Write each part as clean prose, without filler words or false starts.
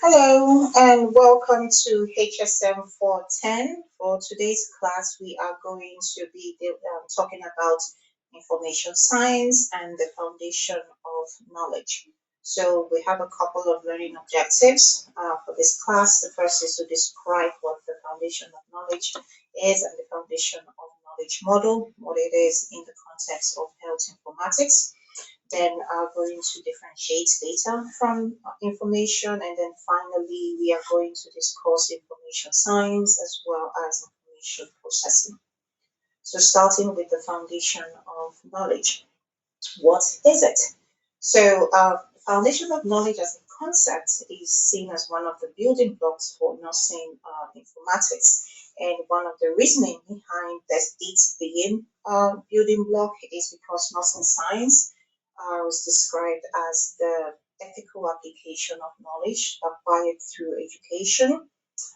Hello and welcome to HSM 410. For today's class, we are going to be talking about information science and the foundation of knowledge. So we have a couple of learning objectives for this class. The first is to describe what the foundation of knowledge is and the foundation of knowledge model, what it is in the context of health informatics. Then going to differentiate data from information, and then finally we are going to discuss information science as well as information processing. So starting with the foundation of knowledge, what is it? So foundation of knowledge as a concept is seen as one of the building blocks for nursing informatics. And one of the reasoning behind this its being building block is because nursing science was described as the ethical application of knowledge acquired through education,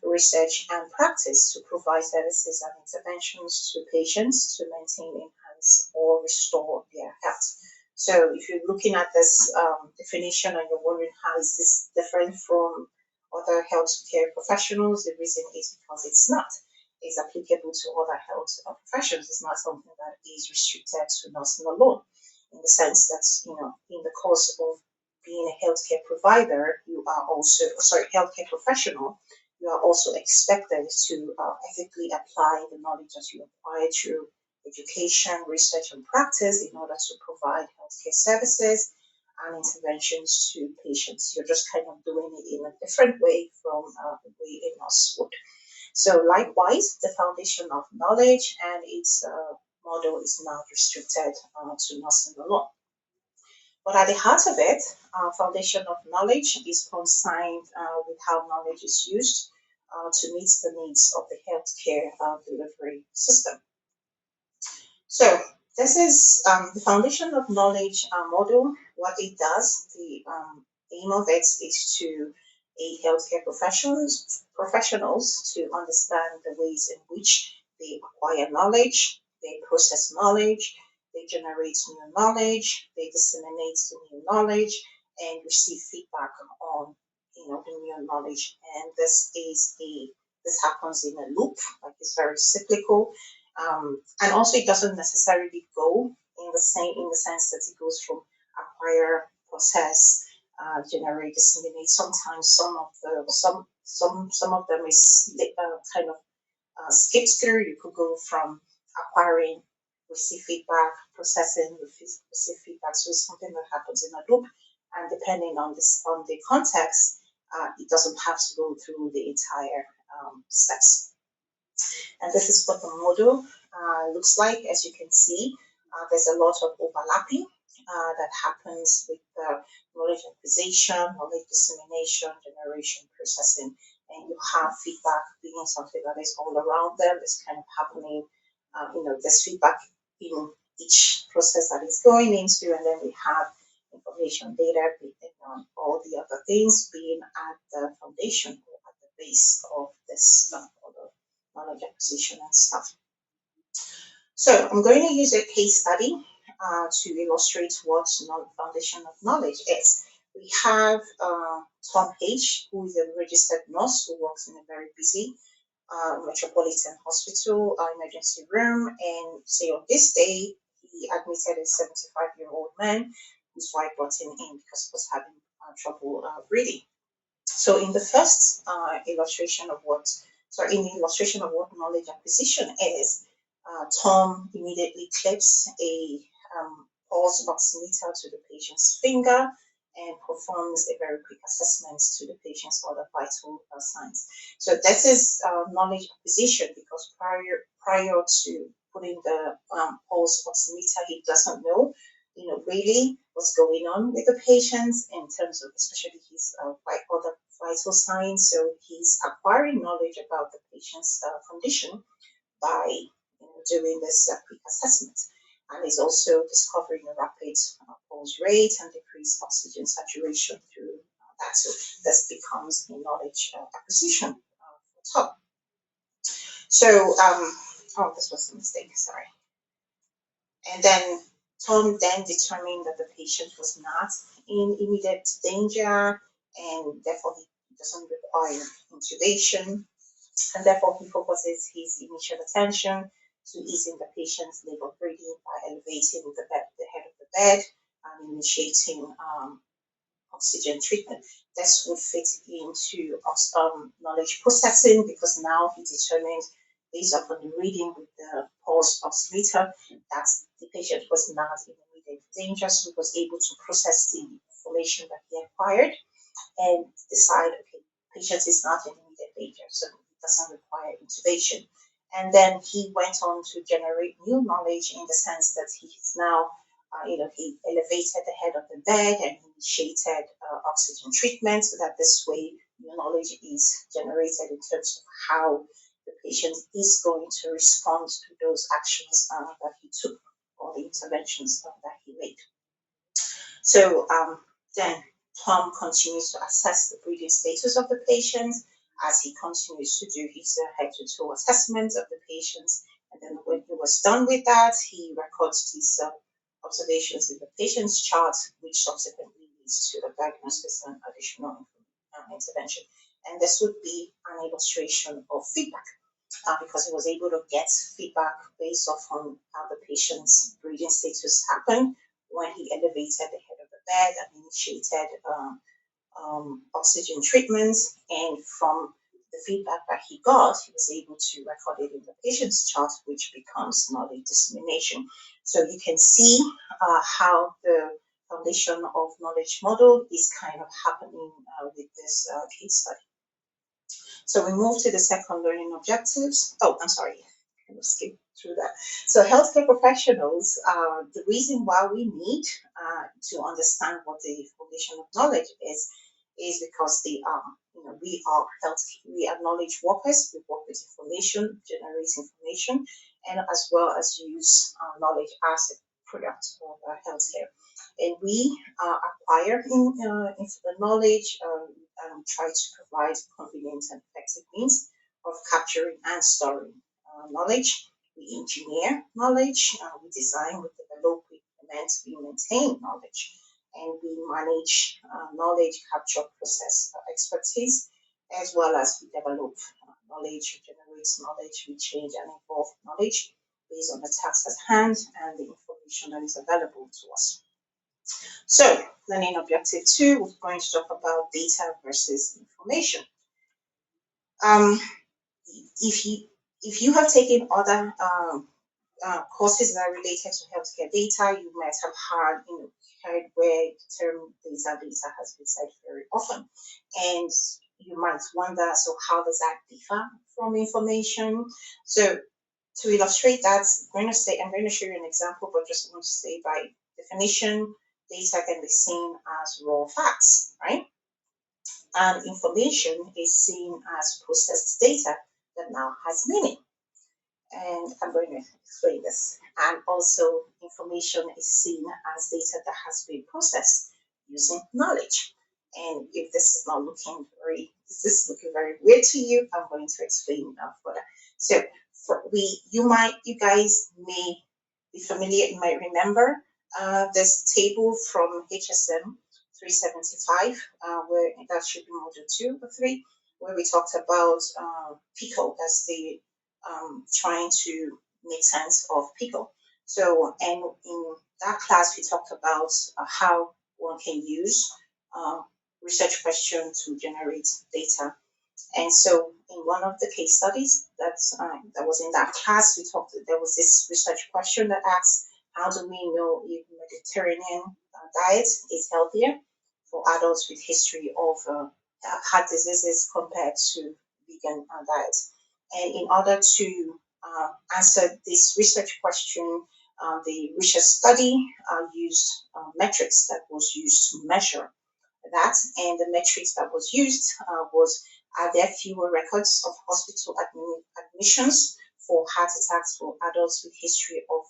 research, and practice to provide services and interventions to patients to maintain, enhance, or restore their health. So, if you're looking at this definition and you're wondering how is this different from other healthcare professionals, the reason is because it's not. It's applicable to other health professions. It's not something that is restricted to nursing alone in the sense that, in the course of being a healthcare provider, you are also, sorry, healthcare professional, you are also expected to ethically apply the knowledge that you acquire through education, research, and practice in order to provide healthcare services and interventions to patients. You're just kind of doing it in a different way from the way a nurse would. So likewise, the foundation of knowledge and its model is not restricted to nursing alone. But at the heart of it, foundation of knowledge is concerned with how knowledge is used to meet the needs of the healthcare delivery system. So this is the foundation of knowledge model. What it does, the aim of it is to aid healthcare professionals to understand the ways in which they acquire knowledge, they process knowledge, they generate new knowledge, they disseminate the new knowledge, and receive feedback on the new knowledge. And this happens in a loop, like it's very cyclical, and also, it doesn't necessarily go in the sense that it goes from acquire, process, generate, disseminate. Sometimes some of them is kind of skipped through. You could go from acquiring, receive feedback, processing, receive feedback. So it's something that happens in a loop, and depending on the context, it doesn't have to go through the entire steps. And this is what the model looks like. As you can see, there's a lot of overlapping that happens with knowledge acquisition, knowledge dissemination, generation, processing, and you have feedback being something that is all around them. It's kind of happening, there's feedback in each process that it's going into, and then we have information data, all the other things being at the foundation or at the base of this knowledge acquisition and stuff. So I'm going to use a case study to illustrate what foundation of knowledge is. We have Tom H., who is a registered nurse who works in a very busy metropolitan hospital emergency room. And say on this day, he admitted a 75-year-old man whose wife brought him in because he was having trouble breathing. So in the first in the illustration of what knowledge acquisition is, Tom immediately clips a pulse oximeter to the patient's finger and performs a very quick assessment to the patient's other vital signs. So this is knowledge acquisition because prior to putting the pulse oximeter, he doesn't know, really what's going on with the patient in terms of especially his other vital signs. So he's acquiring knowledge about the patient's condition by doing this quick assessment. And he's also discovering a rapid pulse rate and decreased oxygen saturation through that. So this becomes a knowledge acquisition for Tom. So, this was a mistake, sorry. And then Tom then determined that the patient was not in immediate danger, and therefore he doesn't require intubation, and therefore he focuses his initial attention to easing the patient's labor breathing by elevating the head of the bed and initiating oxygen treatment. This would fit into knowledge processing because now he determined, based upon the reading with the pulse oximeter, that the patient was not in immediate danger, so he was able to process the information that he acquired and decide, okay, patient is not in immediate danger, so it doesn't require intubation. And then he went on to generate new knowledge in the sense that he is now, he elevated the head of the bed and initiated oxygen treatment so that this way new knowledge is generated in terms of how the patient is going to respond to those actions that he took or the interventions that he made. So then Tom continues to assess the breathing status of the patient as he continues to do his head to toe assessment of the patients. And then when he was done with that, he records these observations in the patient's chart, which subsequently leads to the diagnosis and additional intervention. And this would be an illustration of feedback because he was able to get feedback based off on how the patient's breathing status happened when he elevated the head of the bed and initiated oxygen treatments. And from the feedback that he got, he was able to record it in the patient's chart, which becomes knowledge dissemination. So you can see how the foundation of knowledge model is kind of happening with this case study. So we move to the second learning objectives. Oh, I'm sorry, I will skip through that. So healthcare professionals, the reason why we need to understand what the foundation of knowledge is because they are, we are we are knowledge workers. We work with information, generate information, and as well as use knowledge as a product of healthcare. And we acquire the knowledge and try to provide convenient and effective means of capturing and storing knowledge. We engineer knowledge, we design, we develop, we implement, we maintain knowledge, and we manage knowledge capture process expertise, as well as we develop knowledge, generate knowledge, we change and evolve knowledge based on the task at hand and the information that is available to us. So, learning objective 2, we're going to talk about data versus information. If you have taken other courses that are related to healthcare data, you might have heard where the term data has been said very often, and you might wonder, so how does that differ from information? So to illustrate that, I'm going to show you an example, but just want to say by definition, data can be seen as raw facts, right? And information is seen as processed data that now has meaning. And I'm going to explain this. And also, information is seen as data that has been processed using knowledge. And if this is looking very weird to you, I'm going to explain further. So, you guys may be familiar. You might remember this table from HSM 375, where that should be module 2 or 3, where we talked about PICO, that's the trying to make sense of people. So, and in that class, we talked about how one can use research questions to generate data. And so, in one of the case studies that was in that class, there was this research question that asks, how do we know if Mediterranean diet is healthier for adults with history of heart diseases compared to vegan diet? And in order to answer this research question, the research study used metrics that was used to measure that, and the metrics that was used was, are there fewer records of hospital admissions for heart attacks for adults with history of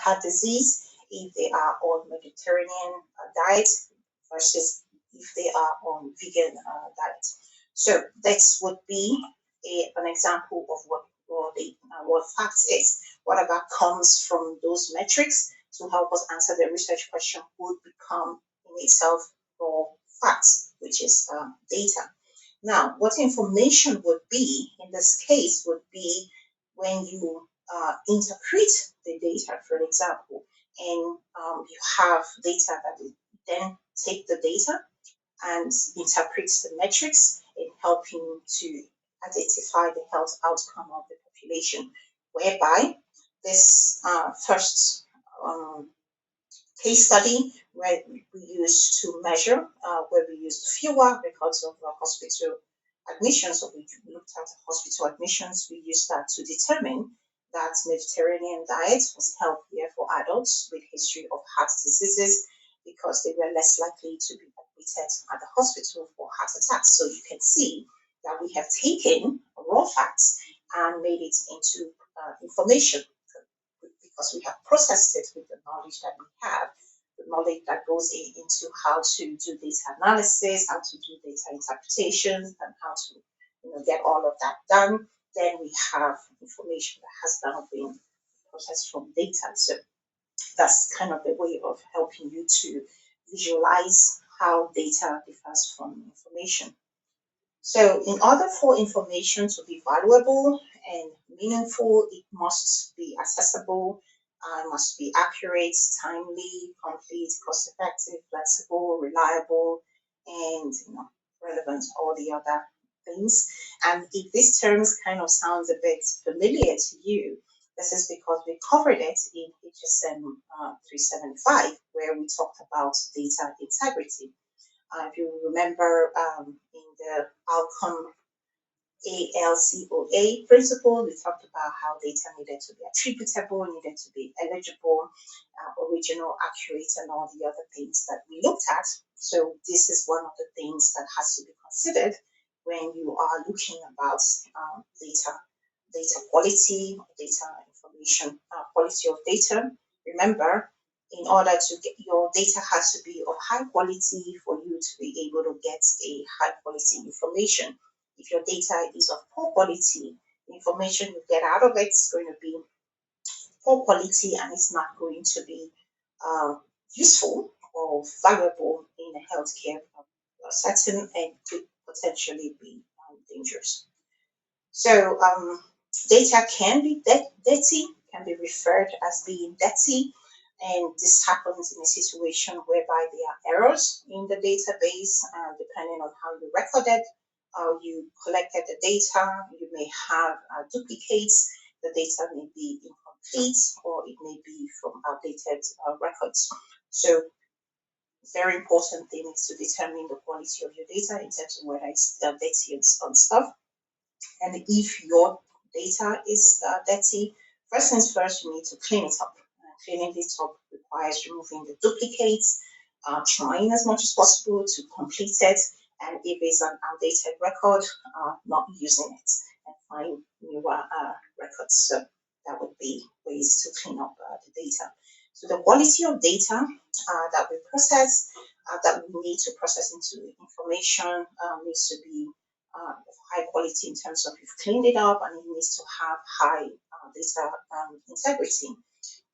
heart disease if they are on Mediterranean diet versus if they are on vegan diet. So this would be an example of what facts is. Whatever comes from those metrics to help us answer the research question would become in itself raw facts, which is data. Now, what information would be in this case would be when you interpret the data, for example, and you have data that will then take the data and interprets the metrics in helping to identify the health outcome of the population, whereby this first case study where we used to measure, where we used fewer records of hospital admissions, or we looked at hospital admissions, we used that to determine that Mediterranean diet was healthier for adults with history of heart diseases because they were less likely to be admitted at the hospital for heart attacks. So you can see that we have taken raw facts and made it into information because we have processed it with the knowledge that we have, the knowledge that goes into how to do data analysis, how to do data interpretations, and how to get all of that done. Then we have information that has now been processed from data. So that's kind of the way of helping you to visualize how data differs from information. So, in order for information to be valuable and meaningful, it must be accessible, must be accurate, timely, complete, cost effective, flexible, reliable, and relevant, all the other things. And if these terms kind of sounds a bit familiar to you, this is because we covered it in HSM 375, where we talked about data integrity. If you remember in the outcome ALCOA principle, we talked about how data needed to be attributable, needed to be eligible, original, accurate, and all the other things that we looked at. So this is one of the things that has to be considered when you are looking about data quality, data information, quality of data. Remember, in order to get your data has to be of high quality for you to be able to get a high quality information. If your data is of poor quality, the information you get out of it is going to be poor quality and it's not going to be useful or valuable in a healthcare setting and could potentially be dangerous. So data can be dirty, can be referred as being dirty, and this happens in a situation whereby there are errors in the database, depending on how you recorded, you collected the data. You may have duplicates. The data may be incomplete, or it may be from outdated records. So very important thing is to determine the quality of your data in terms of whether it's dirty and stuff. And if your data is dirty, first things first, you need to clean it up. Cleaning it up requires removing the duplicates, trying as much as possible to complete it, and if it's an outdated record, not using it and find newer records. So that would be ways to clean up the data. So the quality of data that we process, that we need to process into information needs to be of high quality in terms of you've cleaned it up, and it needs to have high data integrity.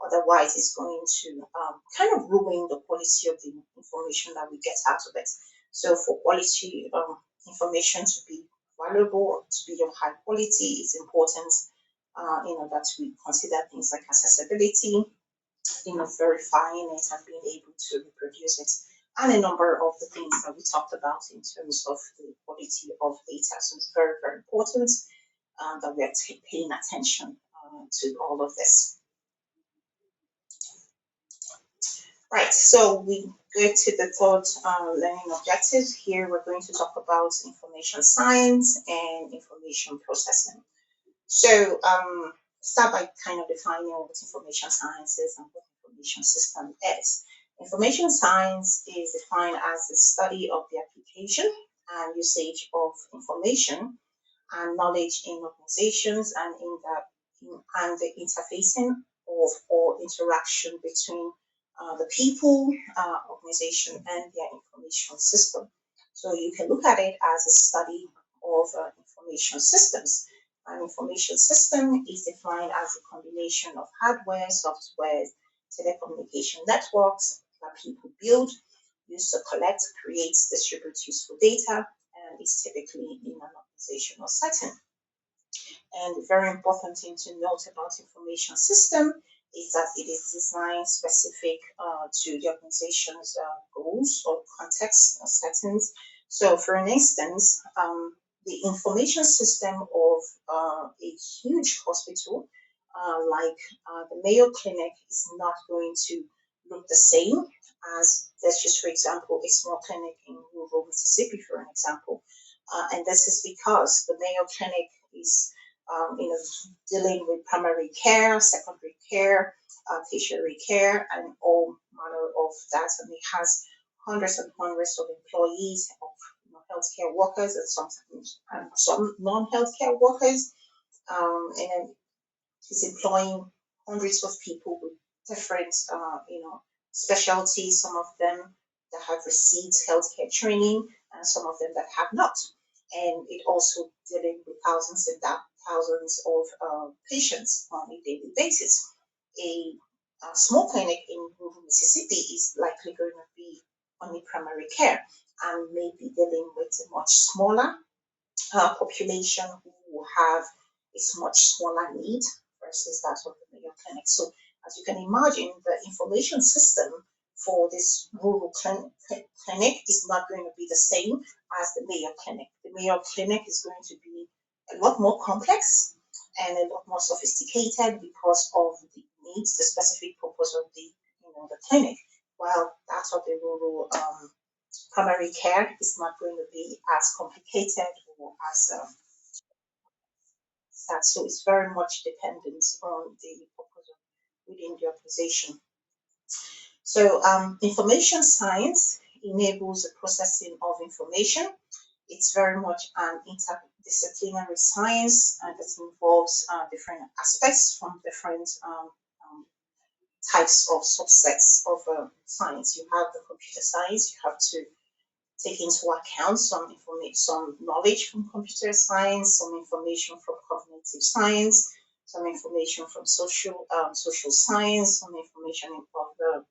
Otherwise, it's going to kind of ruin the quality of the information that we get out of it. So, for quality information to be valuable, to be of high quality, it's important, that we consider things like accessibility, verifying it and being able to reproduce it, and a number of the things that we talked about in terms of the quality of data. So it's very, very important that we are paying attention to all of this. Right, so we go to the third learning objective. Here we're going to talk about information science and information processing. So start by kind of defining what information science is and what information system is. Information science is defined as the study of the application and usage of information and knowledge in organizations and the interfacing of or interaction between the people, organization, and their information system. So you can look at it as a study of information systems. An information system is defined as a combination of hardware, software, telecommunication networks that people build, use to collect, create, distribute useful data, and is typically in an organizational setting. And the very important thing to note about information system is that it is designed specific to the organization's goals or context or settings. So, for an instance, the information system of a huge hospital like the Mayo Clinic is not going to look the same as, let's just for example, a small clinic in rural Mississippi, for an example. And this is because the Mayo Clinic is dealing with primary care, secondary care, tertiary care, and all manner of that. And it has hundreds and hundreds of employees, of healthcare workers, and some non-healthcare workers, and is employing hundreds of people with different, specialties. Some of them that have received healthcare training, and some of them that have not. And it also dealing with thousands and thousands of patients on a daily basis. A small clinic in rural Mississippi is likely going to be only primary care and maybe dealing with a much smaller population who have a much smaller need versus that of the Mayo Clinic. So, as you can imagine, the information system for this rural clinic is not going to be the same as the Mayo Clinic. The Mayo Clinic is going to be a lot more complex and a lot more sophisticated because of the needs, the specific purpose of the clinic, while that of the rural primary care is not going to be as complicated or as that. So it's very much dependent on the proposal within the organization. So information science enables the processing of information. It's very much an interdisciplinary science that involves different aspects from different types of subsets of science. You have the computer science, you have to take into account some information, some knowledge from computer science, some information from cognitive science, some information from social science, some information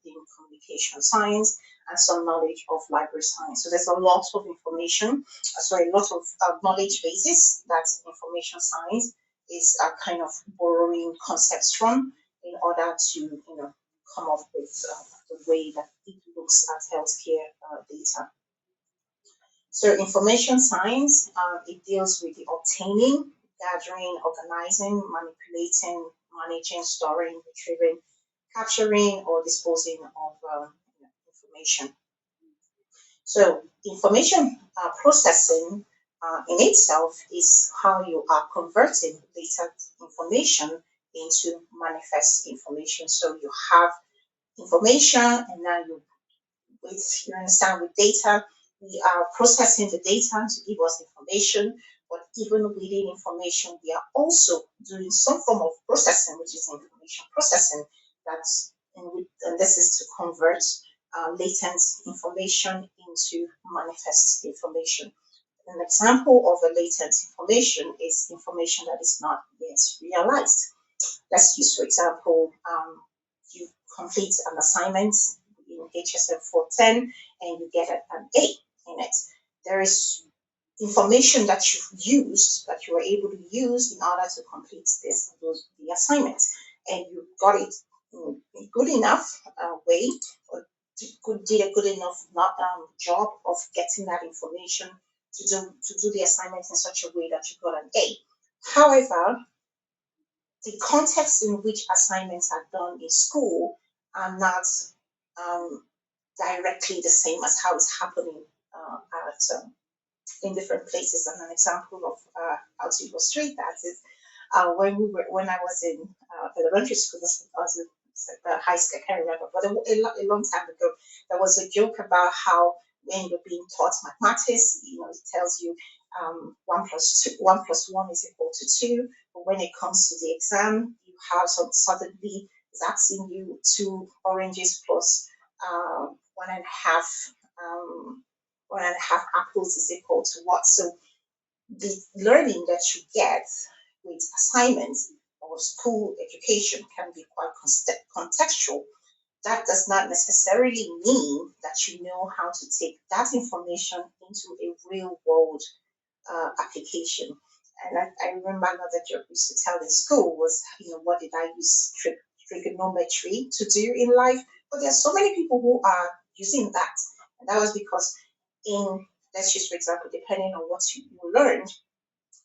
in communication science, and some knowledge of library science. So there's a lot of information, a lot of knowledge bases that information science is kind of borrowing concepts from in order to come up with the way that it looks at healthcare data. So information science, it deals with the obtaining, gathering, organizing, manipulating, managing, storing, retrieving, capturing, or disposing of information. So information processing in itself is how you are converting data information into manifest information. So you have information and now you understand with data, we are processing the data to give us information, but even within information, we are also doing some form of processing, which is information processing. And this is to convert latent information into manifest information. An example of a latent information is information that is not yet realized. Let's use, for example, you complete an assignment in HSM 410 and you get an A in it. There is information that you've used, that you were able to use in order to complete the assignment. And you got it in a good enough way, or did a good enough job of getting that information to do the assignment in such a way that you got an A. However, the context in which assignments are done in school are not um, directly the same as how it's happening in different places. And an example of how to illustrate that is when I was in elementary school, I was in high school, I can't remember, but a long time ago, there was a joke about how when you're being taught mathematics, it tells you 1 plus 1 is equal to 2. But when it comes to the exam, you have suddenly it's asking you 2 oranges plus 1.5 apples is equal to what? So the learning that you get with assignments or school education can be quite contextual. that does not necessarily mean that you know how to take that information into a real world application. And I remember another joke we used to tell in school was, what did I use trigonometry to do in life? But there's so many people who are using that. And that was because let's just for example, depending on what you learned,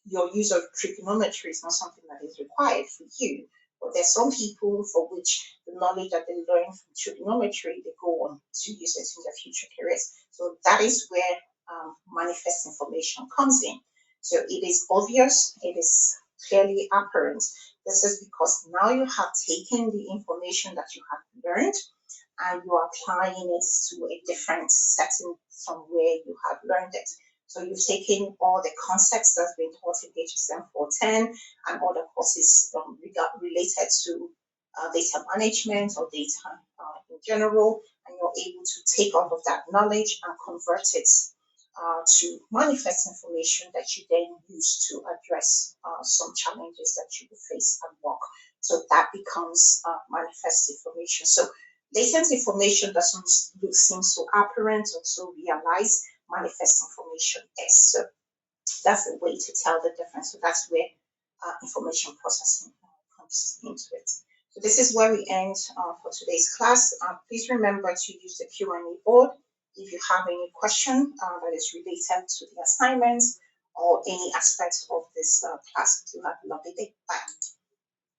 your use of trigonometry is not something that is required for you. But there's some people for which the knowledge that they learn from trigonometry, they go on to use it in their future careers. So that is where manifest information comes in. So it is obvious, it is clearly apparent. This is because now you have taken the information that you have learned and you're applying it to a different setting from where you have learned it. So you've taken all the concepts that's been taught in HSM 410 and other courses related to data management or data in general, and you're able to take all of that knowledge and convert it to manifest information that you then use to address some challenges that you face at work. So that becomes manifest information. So latent information doesn't seem so apparent or so realized. Manifest information is. So that's the way to tell the difference. So that's where information processing comes into it. So this is where we end for today's class. Please remember to use the Q&A board if you have any question that is related to the assignments or any aspects of this class. Do have a lovely day. Bye.